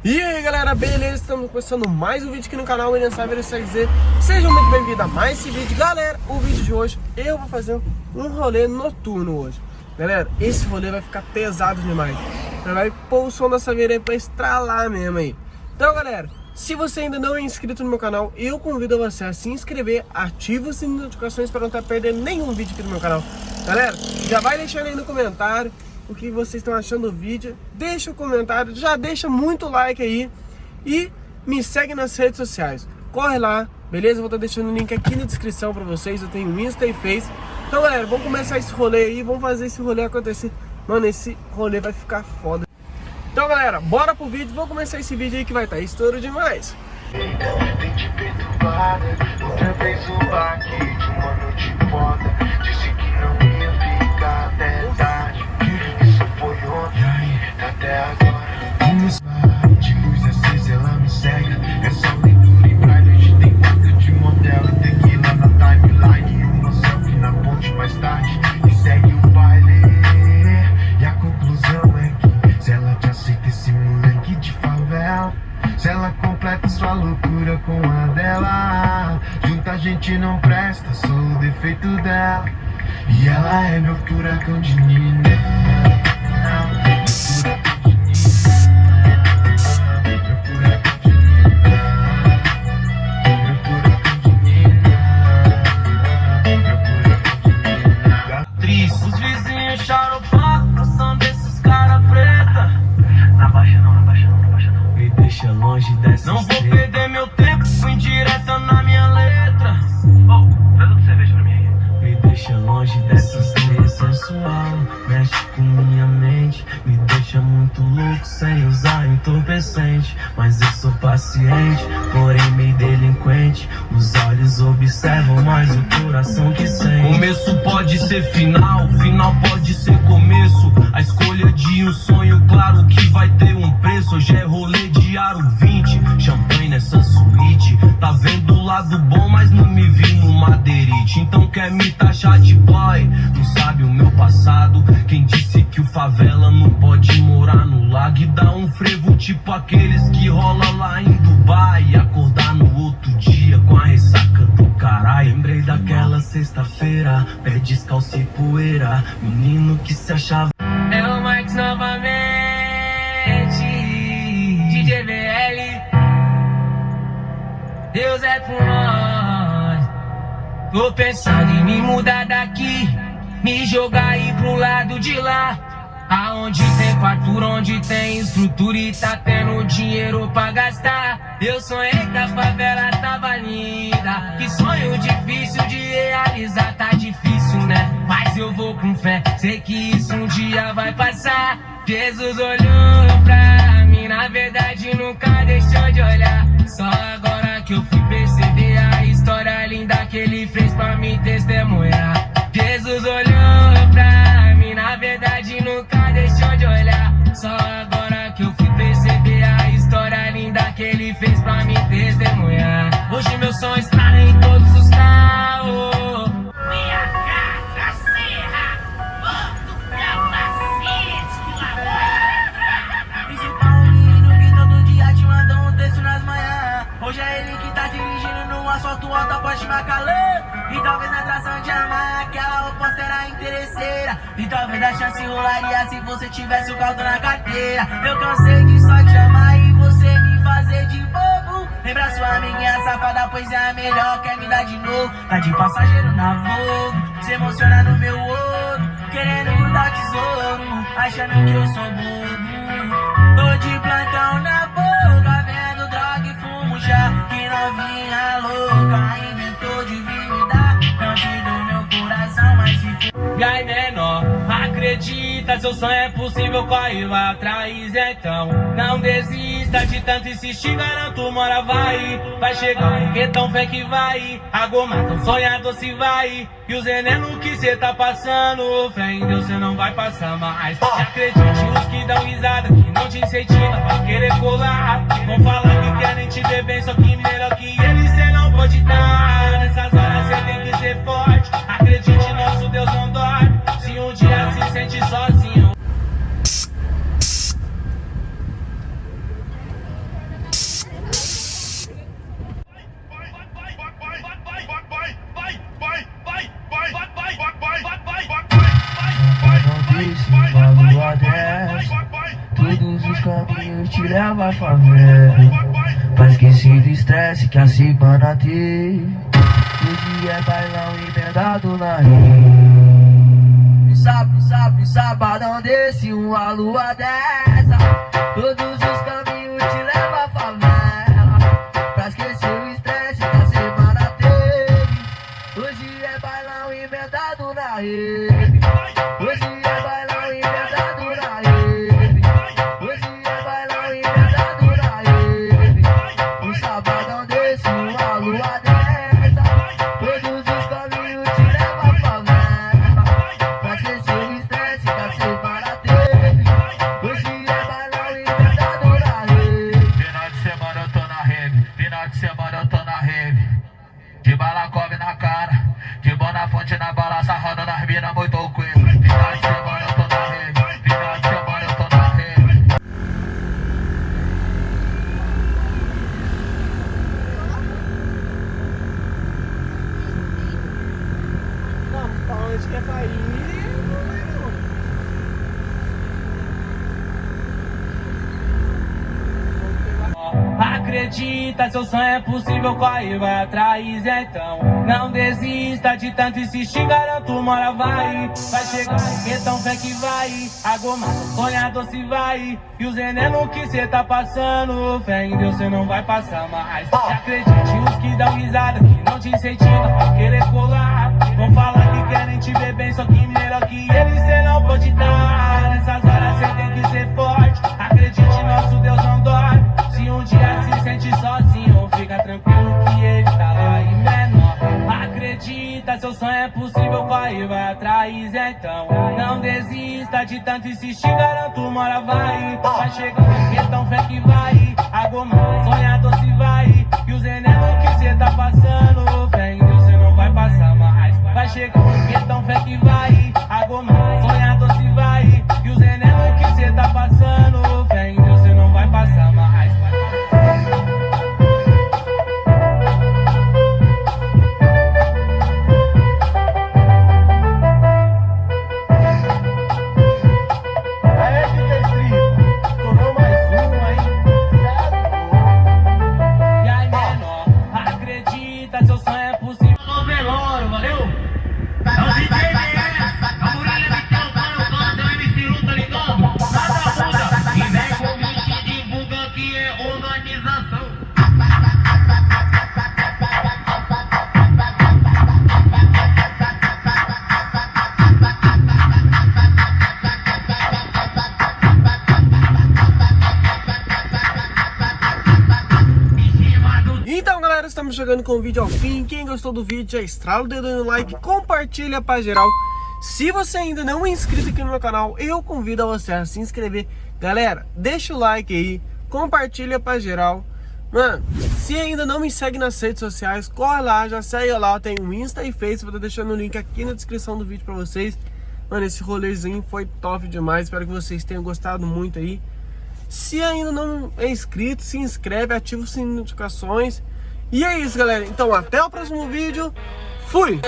E aí galera, beleza? Estamos começando mais um vídeo aqui no canal William Saber dizer. Sejam muito bem-vindos a mais esse vídeo. Galera, o vídeo de hoje eu vou fazer um rolê noturno hoje. Galera, esse rolê vai ficar pesado demais. Vai pôr o som da Saveira aí pra estralar mesmo aí. Então galera, se você ainda não é inscrito no meu canal, eu convido você a se inscrever, ativa o sininho de notificações para não estar perdendo nenhum vídeo aqui no meu canal. Galera, já vai deixando aí no comentário o que vocês estão achando do vídeo, deixa o comentário, já deixa muito like aí e me segue nas redes sociais, corre lá, beleza? Vou estar deixando o link aqui na descrição pra vocês, eu tenho Insta e Face. Então galera, vamos começar esse rolê aí, vamos fazer esse rolê acontecer. Mano, esse rolê vai ficar foda. Então galera, bora pro vídeo, vamos começar esse vídeo aí que vai estar estouro demais. Tente perturbada, outra vez o baque de uma noite foda. Disse que não ia ficar até tarde. Isso foi ontem, até agora. De luz acesa ela me cega. É só leitura e Private. Tem quarto de motel e tequila na timeline. Uma selfie na ponte mais tarde e segue o baile. E a conclusão é que se ela te aceita esse moleque de favela, se ela completa sua loucura com a dela, junta a gente não presta, sou o defeito dela. E ela é meu furacão de Nina. Os vizinhos choram pra são desses cara preta. Na baixa não, na baixa não, na baixa não. Me deixa longe dessa. Não vou perder meu tempo, fui direta na minha letra. Oh, traz outra cerveja pra mim aí. Me deixa longe dessa sereia sensual. Mexe com minha mente, me deixa muito louco sem usar entorpecente. Mas eu sou paciente, porém meio delinquente. Os olhos observam, mas o coração que sente. Começo pode ser final, final pode ser começo. A escolha de um sonho, claro que vai ter um preço. Hoje é rolê de aro 20, champanhe nessa suíte. Tá vendo o lado bom, mas não me vi no madeirite. Então quer me taxar de boy, não sabe o meu passado. Quem disse que o favela não pode morar no lago e dar um frevo tipo aqueles que rola lá em Dubai e acordar no outro dia com a ressaca do caralho. Lembrei daquela sexta-feira, pé descalço e poeira, menino que se achava. É o Max novamente, DJ VL, Deus é por nós. Tô pensando em me mudar daqui, me jogar aí pro lado de lá, aonde tem fartura, onde tem estrutura e tá tendo dinheiro pra gastar. Eu sonhei que a favela tava linda, que sonho difícil de realizar. Tá difícil, né? Mas eu vou com fé, sei que isso um dia vai passar. Jesus olhou pra mim, na verdade nunca deixou de olhar. Só agora que eu fui perceber a história linda que ele fez pra me testemunhar. Jesus olhou pra mim, na verdade nunca deixou de olhar. Só agora que eu fui perceber a história linda que ele fez pra me testemunhar. Hoje meu som está em todos os carros. Minha casa, serra, Porto Capacete, Principal menino que todo dia te manda um texto nas manhãs. Hoje é ele que tá dirigindo no asfalto alto após Macalã. E talvez na atração de amar aquela oposta era interesseira. E talvez a chance rolaria se você tivesse o caldo na carteira. Eu cansei de só te amar e você me fazer de bobo. Lembra sua amiguinha safada, pois é a melhor, quer me dar de novo. Tá de passageiro na Vogue, se emociona no meu ouro, querendo grudar tesouro, achando que eu sou bobo. Tô de plantão na boca, vendo droga e fumo chá. Que novinha louca, inventou de vir me dar canto do meu coração, mas se for. E aí menor, acredita, seu sonho é possível, corre lá atrás então. Não desista de tanto insistir, garanto uma hora vai chegar um foguetão, fé que vai. A goma tão sonhador se vai. E o veneno que cê tá passando, fé em Deus cê não vai passar mais. Se acredite, os que dão risada, que não te incentiva pra querer colar. Vão falar que querem te ver bem, só que melhor que eles cê não pode dar. Nessas horas cê tem que ser forte, acredite, nosso Deus não dorme. Se um dia se sente sozinho. caminho te leva à favela, pra esquecer do estresse que a semana teve. Hoje é bailão emendado na rede. Sabadão desse, uma lua dessa. Todos os caminhos te levam à favela, pra esquecer o estresse que a semana teve. Hoje é bailão emendado na rede. Hoje é bailão emendado na rede. Hoje é bailão emendado na rede. Um sabadão desse, uma lua dessa. Todos os caminhos te levam à favela, pra esquecer o estresse que a semana teve. Hoje é bailão emendado na rede. Final de semana eu tô na rede. Final de semana eu tô na rede. De balacove na cara, de bona fonte na balança, roda nas minas muito coisa. Final de semana eu tô na rede, final de semana eu tô na rede. Não, pra onde quer cair? Acredita, seu sonho é possível, corre, vai atrás, então não desista de tanto insistir, garanto uma hora vai chegar, então fé que vai, a goma, sonhador se vai, e o veneno que cê tá passando, fé em Deus cê não vai passar mais. E acredite, os que dão risada, que não te incentivam a querer colar, vão falar que querem te ver bem, só que melhor que eles cê não pode dar. Nessas horas cê tem que ser forte, acredite, nosso Deus não dorme. Se um dia se sente sozinho, fica tranquilo que ele tá lá e menor. Acredita, seu sonho é possível, corre, vai atrás, então não desista de tanto insistir, garanto uma hora vai chegar, então fé que vai, a goma, sonhador se vai, e o veneno que cê tá passando, fé em Deus cê não vai passar mais. Vai chegar, então fé que vai, a goma, sonhador se vai, e o veneno que cê tá passando, fé em Deus cê não vai passar mais. Então galera, estamos chegando com o vídeo ao fim. Quem gostou do vídeo já estrala o dedo no like, compartilha pra geral. Se você ainda não é inscrito aqui no meu canal, eu convido você a se inscrever. Galera, deixa o like aí, compartilha pra geral. Mano, se ainda não me segue nas redes sociais, corre lá, já segue lá. Tem o Insta e Face, vou estar deixando o link aqui na descrição do vídeo pra vocês. Mano, esse rolezinho foi top demais, espero que vocês tenham gostado muito aí. Se ainda não é inscrito, se inscreve, ativa o sininho de notificações. E é isso, galera. Então, até o próximo vídeo. Fui!